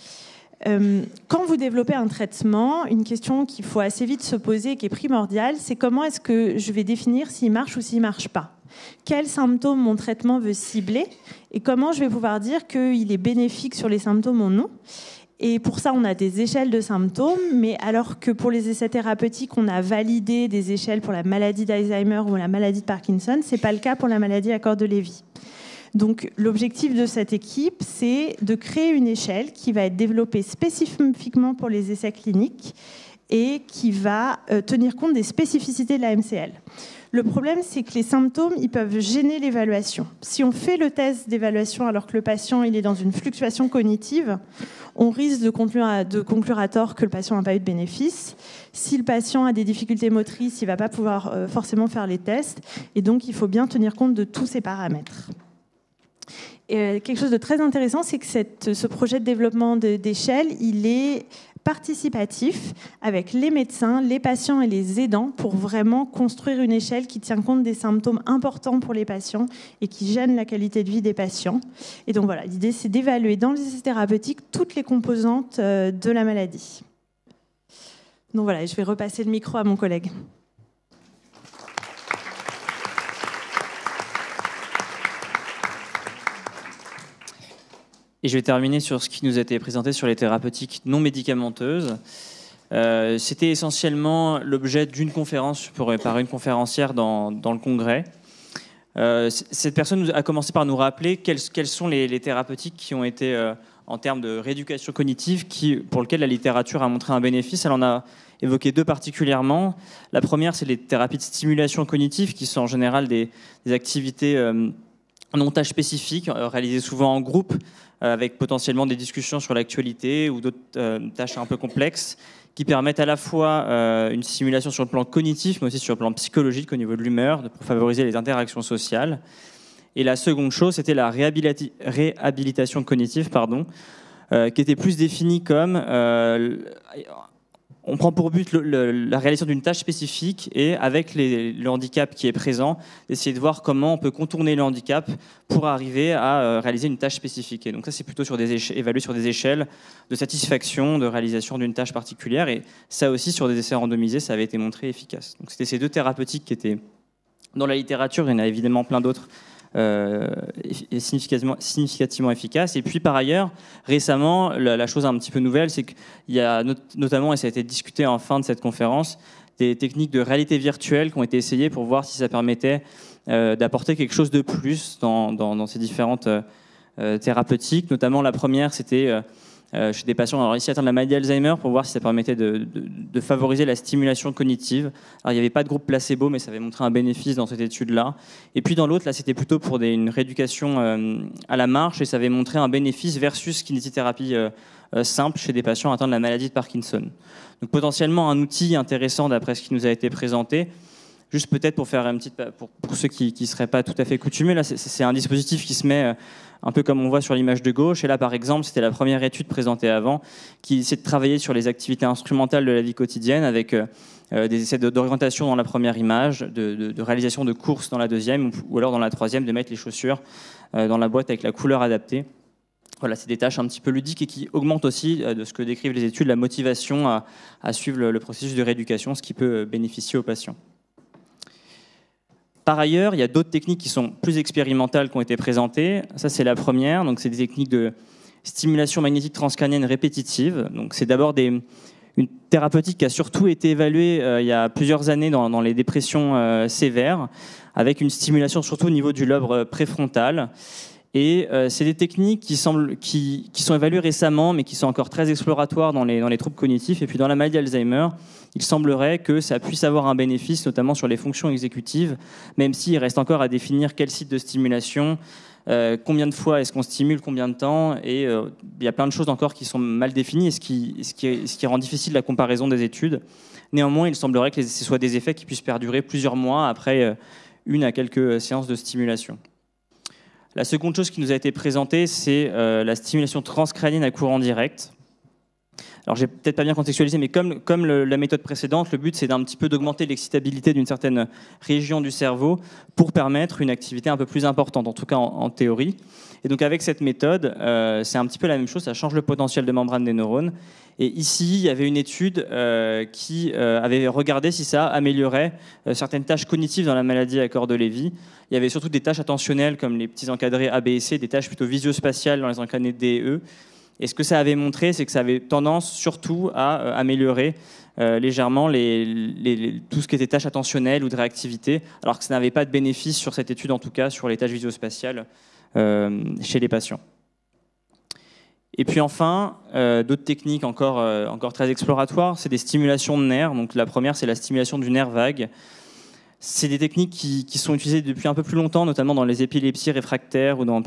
Quand vous développez un traitement, une question qu'il faut assez vite se poser, qui est primordiale, c'est comment est-ce que je vais définir s'il marche ou s'il ne marche pas ? Quels symptômes mon traitement veut cibler et comment je vais pouvoir dire qu'il est bénéfique sur les symptômes ou non. Et pour ça, on a des échelles de symptômes, mais alors que pour les essais thérapeutiques, on a validé des échelles pour la maladie d'Alzheimer ou la maladie de Parkinson, ce n'est pas le cas pour la maladie à corps de Lévy. Donc l'objectif de cette équipe, c'est de créer une échelle qui va être développée spécifiquement pour les essais cliniques et qui va tenir compte des spécificités de la MCL. Le problème, c'est que les symptômes, ils peuvent gêner l'évaluation. Si on fait le test d'évaluation alors que le patient il est dans une fluctuation cognitive, on risque de conclure à tort que le patient n'a pas eu de bénéfice. Si le patient a des difficultés motrices, il ne va pas pouvoir forcément faire les tests. Et donc, il faut bien tenir compte de tous ces paramètres. Et quelque chose de très intéressant, c'est que ce projet de développement d'échelle, il est participatif avec les médecins, les patients et les aidants pour vraiment construire une échelle qui tient compte des symptômes importants pour les patients et qui gênent la qualité de vie des patients. Et donc voilà, l'idée c'est d'évaluer dans les essais thérapeutiques toutes les composantes de la maladie. Donc voilà, je vais repasser le micro à mon collègue. Et je vais terminer sur ce qui nous a été présenté sur les thérapeutiques non médicamenteuses. C'était essentiellement l'objet d'une conférence par une conférencière dans le congrès. Cette personne a commencé par nous rappeler quelles sont les thérapeutiques qui ont été, en termes de rééducation cognitive, pour lesquelles la littérature a montré un bénéfice. Elle en a évoqué deux particulièrement. La première, c'est les thérapies de stimulation cognitive, qui sont en général des activités non tâches spécifiques, réalisées souvent en groupe, avec potentiellement des discussions sur l'actualité ou d'autres tâches un peu complexes, qui permettent à la fois une stimulation sur le plan cognitif, mais aussi sur le plan psychologique au niveau de l'humeur, pour favoriser les interactions sociales. Et la seconde chose, c'était la réhabilitation cognitive, qui était plus définie comme... on prend pour but la réalisation d'une tâche spécifique et avec le handicap qui est présent, d'essayer de voir comment on peut contourner le handicap pour arriver à réaliser une tâche spécifique. Et donc ça, c'est plutôt évalué sur des échelles de satisfaction, de réalisation d'une tâche particulière. Et ça aussi, sur des essais randomisés, ça avait été montré efficace. Donc c'était ces deux thérapeutiques qui étaient dans la littérature. Il y en a évidemment plein d'autres. Significativement efficace. Et puis par ailleurs, récemment, la chose un petit peu nouvelle, c'est qu'il y a notamment, et ça a été discuté en fin de cette conférence, des techniques de réalité virtuelle qui ont été essayées pour voir si ça permettait d'apporter quelque chose de plus dans ces différentes thérapeutiques. Notamment la première, c'était chez des patients alors ici atteints de la maladie d'Alzheimer pour voir si ça permettait de favoriser la stimulation cognitive. Alors il n'y avait pas de groupe placebo, mais ça avait montré un bénéfice dans cette étude-là. Et puis dans l'autre, là, c'était plutôt pour une rééducation à la marche et ça avait montré un bénéfice versus kinésithérapie simple chez des patients atteints de la maladie de Parkinson. Donc potentiellement un outil intéressant d'après ce qui nous a été présenté. Juste peut-être pour faire pour ceux qui ne seraient pas tout à fait coutumés, là c'est un dispositif qui se met un peu comme on voit sur l'image de gauche. Et là, par exemple, c'était la première étude présentée avant qui essaie de travailler sur les activités instrumentales de la vie quotidienne avec des essais d'orientation dans la première image, de réalisation de courses dans la deuxième ou alors dans la troisième, de mettre les chaussures dans la boîte avec la couleur adaptée. Voilà, c'est des tâches un petit peu ludiques et qui augmentent aussi, de ce que décrivent les études, la motivation à suivre le processus de rééducation, ce qui peut bénéficier aux patients. Par ailleurs, il y a d'autres techniques qui sont plus expérimentales qui ont été présentées. Ça, c'est la première. Donc, c'est des techniques de stimulation magnétique transcrânienne répétitive. Donc, c'est d'abord une thérapeutique qui a surtout été évaluée il y a plusieurs années dans les dépressions sévères, avec une stimulation surtout au niveau du lobe préfrontal. Et c'est des techniques qui sont évaluées récemment, mais qui sont encore très exploratoires dans les troubles cognitifs. Et puis dans la maladie d'Alzheimer, il semblerait que ça puisse avoir un bénéfice, notamment sur les fonctions exécutives, même s'il reste encore à définir quel site de stimulation, combien de fois est-ce qu'on stimule, combien de temps. Et il y a plein de choses encore qui sont mal définies, et ce qui rend difficile la comparaison des études. Néanmoins, il semblerait que ce soient des effets qui puissent perdurer plusieurs mois après une à quelques séances de stimulation. La seconde chose qui nous a été présentée, c'est la stimulation transcrânienne à courant direct. Alors, j'ai peut-être pas bien contextualisé, mais comme la méthode précédente, le but, c'est d'un petit peu d'augmenter l'excitabilité d'une certaine région du cerveau pour permettre une activité un peu plus importante, en tout cas en théorie. Et donc, avec cette méthode, c'est un petit peu la même chose, ça change le potentiel de membrane des neurones. Et ici, il y avait une étude qui avait regardé si ça améliorait certaines tâches cognitives dans la maladie à corps de Lévy. Il y avait surtout des tâches attentionnelles, comme les petits encadrés A, B et C, des tâches plutôt visio-spatiales dans les encadrés D et E. Et ce que ça avait montré, c'est que ça avait tendance surtout à améliorer légèrement tout ce qui était tâches attentionnelles ou de réactivité, alors que ça n'avait pas de bénéfice sur cette étude, en tout cas sur les tâches visio-spatiales chez les patients. Et puis enfin, d'autres techniques encore très exploratoires, c'est des stimulations de nerfs. Donc la première, c'est la stimulation du nerf vague. C'est des techniques qui sont utilisées depuis un peu plus longtemps, notamment dans les épilepsies réfractaires ou dans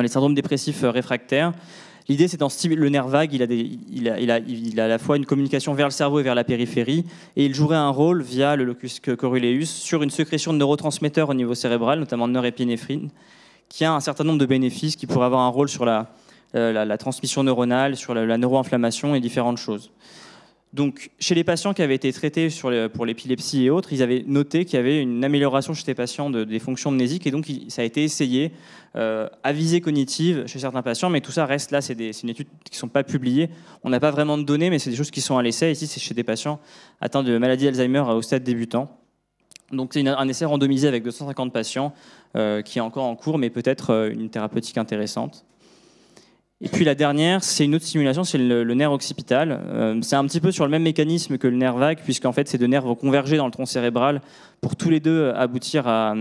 les syndromes dépressifs réfractaires. L'idée, c'est d'en stimuler le nerf vague. Il a à la fois une communication vers le cerveau et vers la périphérie, et il jouerait un rôle via le locus coeruleus sur une sécrétion de neurotransmetteurs au niveau cérébral, notamment de norépinéphrine, qui a un certain nombre de bénéfices, qui pourraient avoir un rôle sur la transmission neuronale, sur la neuroinflammation et différentes choses. Donc, chez les patients qui avaient été traités pour l'épilepsie et autres, ils avaient noté qu'il y avait une amélioration chez ces patients des fonctions mnésiques, et donc ça a été essayé à visée cognitive chez certains patients, mais tout ça reste là, c'est une étude qui ne sont pas publiées. On n'a pas vraiment de données, mais c'est des choses qui sont à l'essai. Ici, c'est chez des patients atteints de maladie Alzheimer au stade débutant. Donc, c'est un essai randomisé avec 250 patients qui est encore en cours, mais peut-être une thérapeutique intéressante. Et puis la dernière, c'est une autre stimulation, c'est le nerf occipital. C'est un petit peu sur le même mécanisme que le nerf vague, puisqu'en fait ces deux nerfs vont converger dans le tronc cérébral pour tous les deux aboutir à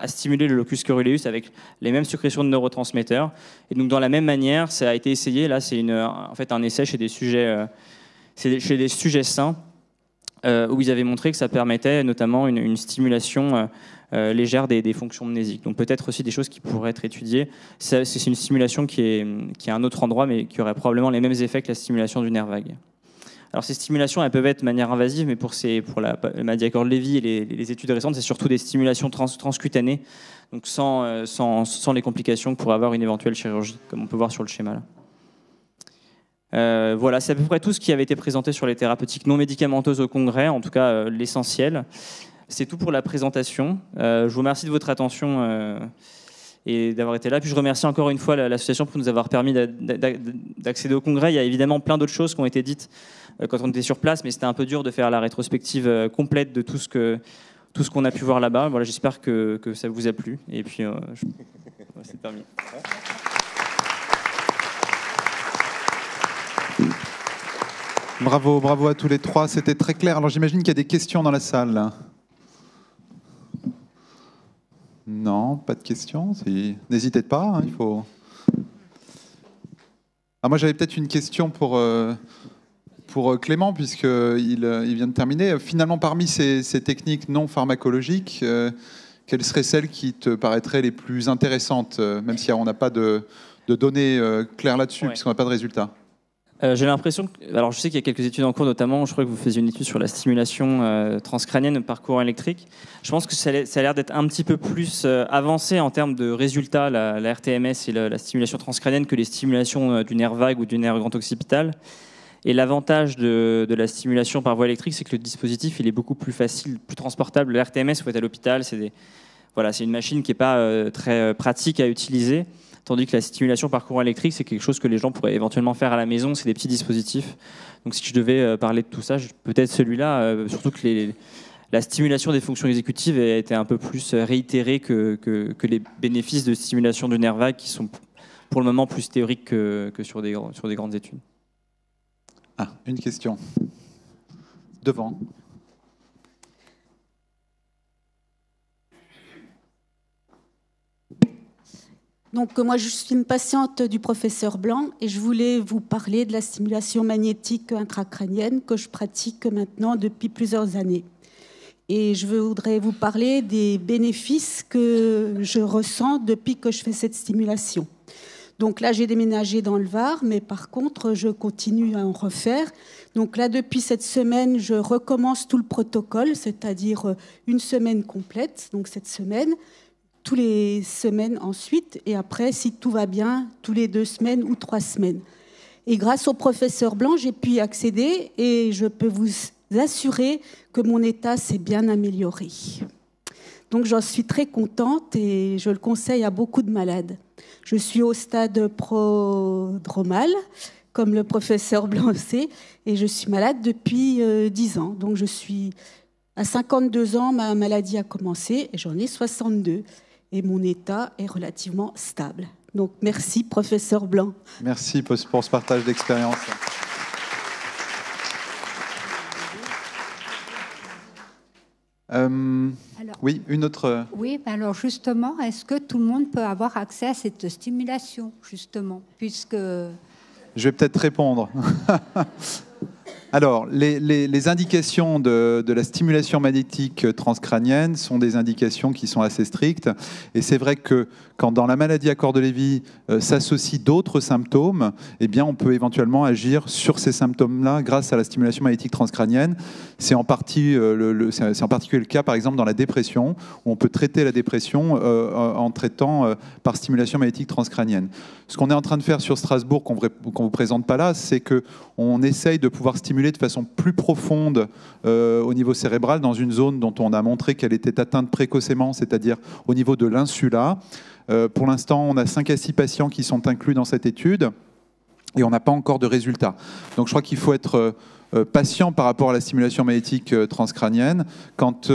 stimuler le locus coeruleus avec les mêmes sécrétions de neurotransmetteurs. Et donc dans la même manière, ça a été essayé. Là, c'est en fait un essai chez des sujets sains, où ils avaient montré que ça permettait notamment une stimulation légère des fonctions mnésiques. Donc peut-être aussi des choses qui pourraient être étudiées. C'est une stimulation qui est à un autre endroit, mais qui aurait probablement les mêmes effets que la stimulation du nerf vague. Alors ces stimulations, elles peuvent être de manière invasive, mais pour la maladie à corps de Lévy et les études récentes, c'est surtout des stimulations transcutanées, donc sans les complications que pourrait avoir une éventuelle chirurgie, comme on peut voir sur le schéma là. Voilà, c'est à peu près tout ce qui avait été présenté sur les thérapeutiques non médicamenteuses au congrès, en tout cas l'essentiel. C'est tout pour la présentation. Je vous remercie de votre attention et d'avoir été là. Puis je remercie encore une fois l'association pour nous avoir permis d'accéder au congrès. Il y a évidemment plein d'autres choses qui ont été dites quand on était sur place, mais c'était un peu dur de faire la rétrospective complète de tout ce qu'on a pu voir là-bas. Voilà, j'espère que ça vous a plu. Et puis, c'est terminé. Bravo à tous les trois, c'était très clair. Alors j'imagine qu'il y a des questions dans la salle, là. Non, pas de questions. N'hésitez pas, hein, il faut... moi j'avais peut-être une question pour Clément, puisqu'il vient de terminer. Finalement, parmi ces techniques non pharmacologiques, quelles seraient celles qui te paraîtraient les plus intéressantes, même si on n'a pas de données claires là-dessus, puisqu'on n'a pas de résultats? J'ai l'impression alors je sais qu'il y a quelques études en cours, notamment je crois que vous faisiez une étude sur la stimulation transcrânienne par courant électrique. Je pense que ça a l'air d'être un petit peu plus avancé en termes de résultats, la RTMS et la stimulation transcrânienne, que les stimulations du nerf vague ou du nerf grand occipital. Et l'avantage de la stimulation par voie électrique, c'est que le dispositif il est beaucoup plus facile, plus transportable. Le RTMS, il faut être à l'hôpital, c'est une machine qui n'est pas très pratique à utiliser. Tandis que la stimulation par courant électrique, c'est quelque chose que les gens pourraient éventuellement faire à la maison, c'est des petits dispositifs. Donc si je devais parler de tout ça, peut-être celui-là, surtout que la stimulation des fonctions exécutives a été un peu plus réitérée que les bénéfices de stimulation du nerf vague, qui sont pour le moment plus théoriques que sur des grandes études. Une question. Devant. Donc moi je suis une patiente du professeur Blanc et je voulais vous parler de la stimulation magnétique intracrânienne que je pratique maintenant depuis plusieurs années. Et je voudrais vous parler des bénéfices que je ressens depuis que je fais cette stimulation. Donc là j'ai déménagé dans le Var, mais par contre je continue à en refaire. Donc là depuis cette semaine je recommence tout le protocole, c'est-à-dire une semaine complète, donc cette semaine, tous les semaines ensuite, et après, si tout va bien, tous les 2 semaines ou 3 semaines. Et grâce au professeur Blanc, j'ai pu y accéder et je peux vous assurer que mon état s'est bien amélioré. Donc j'en suis très contente et je le conseille à beaucoup de malades. Je suis au stade prodromal, comme le professeur Blanc sait, et je suis malade depuis 10 ans. Donc je suis à 52 ans, ma maladie a commencé et j'en ai 62. Et mon état est relativement stable. Donc merci, professeur Blanc. Merci pour ce partage d'expérience. Oui, une autre. Oui, alors justement, est-ce que tout le monde peut avoir accès à cette stimulation, justement, puisque... Je vais peut-être répondre. Alors, les indications de la stimulation magnétique transcrânienne sont des indications qui sont assez strictes. Et c'est vrai que quand dans la maladie à corps de Lévy s'associent d'autres symptômes, eh bien, on peut éventuellement agir sur ces symptômes-là grâce à la stimulation magnétique transcrânienne. C'est en particulier le cas, par exemple, dans la dépression, où on peut traiter la dépression en traitant par stimulation magnétique transcrânienne. Ce qu'on est en train de faire sur Strasbourg, qu'on ne vous présente pas là, c'est qu'on essaye de pouvoir stimuler de façon plus profonde au niveau cérébral dans une zone dont on a montré qu'elle était atteinte précocement, c'est-à-dire au niveau de l'insula. Pour l'instant, on a 5 à 6 patients qui sont inclus dans cette étude et on n'a pas encore de résultats. Donc je crois qu'il faut être patient par rapport à la stimulation magnétique transcrânienne. Quand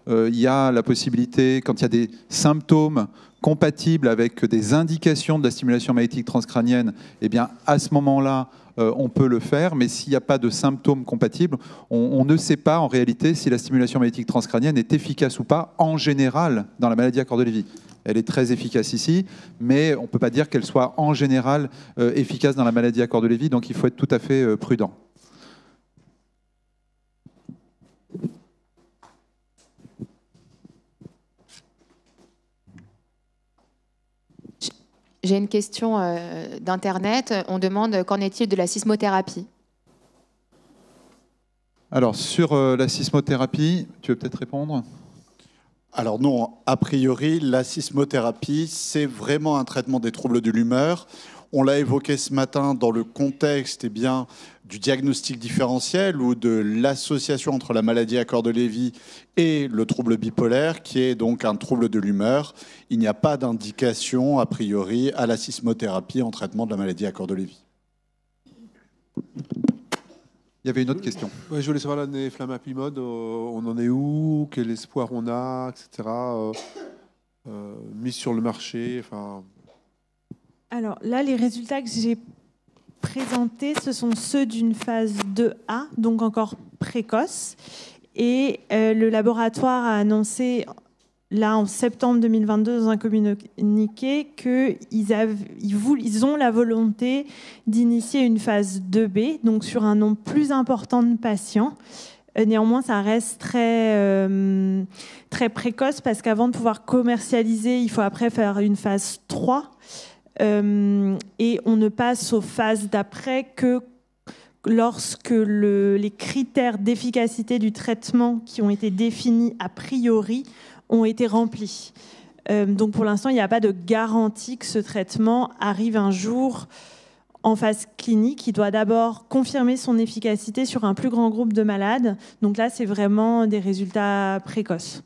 il y a la possibilité, quand il y a des symptômes compatibles avec des indications de la stimulation magnétique transcrânienne, eh bien, à ce moment-là, on peut le faire, mais s'il n'y a pas de symptômes compatibles, on ne sait pas en réalité si la stimulation magnétique transcrânienne est efficace ou pas en général dans la maladie à corps de Lévy. Elle est très efficace ici, mais on ne peut pas dire qu'elle soit en général efficace dans la maladie à corps de Lévy, donc il faut être tout à fait prudent. J'ai une question d'Internet. On demande qu'en est-il de la sismothérapie? Alors, sur la sismothérapie, tu veux peut-être répondre? Alors non, a priori, la sismothérapie, c'est vraiment un traitement des troubles de l'humeur. On l'a évoqué ce matin dans le contexte du diagnostic différentiel ou de l'association entre la maladie à corps de Lévy et le trouble bipolaire, qui est donc un trouble de l'humeur. Il n'y a pas d'indication, a priori, à la sismothérapie en traitement de la maladie à corps de Lévy. Il y avait une autre question. Ouais, je voulais savoir la néphlammapimode, on en est où, quel espoir on a, etc. Mise sur le marché, enfin... Alors là, les résultats que j'ai présentés, ce sont ceux d'une phase 2A, donc encore précoce. Et le laboratoire a annoncé, là en septembre 2022, dans un communiqué, qu'ils ont la volonté d'initier une phase 2B, donc sur un nombre plus important de patients. Néanmoins, ça reste très précoce parce qu'avant de pouvoir commercialiser, il faut après faire une phase 3. Et on ne passe aux phases d'après que lorsque les critères d'efficacité du traitement qui ont été définis a priori ont été remplis. Donc pour l'instant, il n'y a pas de garantie que ce traitement arrive un jour en phase clinique. Il doit d'abord confirmer son efficacité sur un plus grand groupe de malades. Donc là, c'est vraiment des résultats précoces.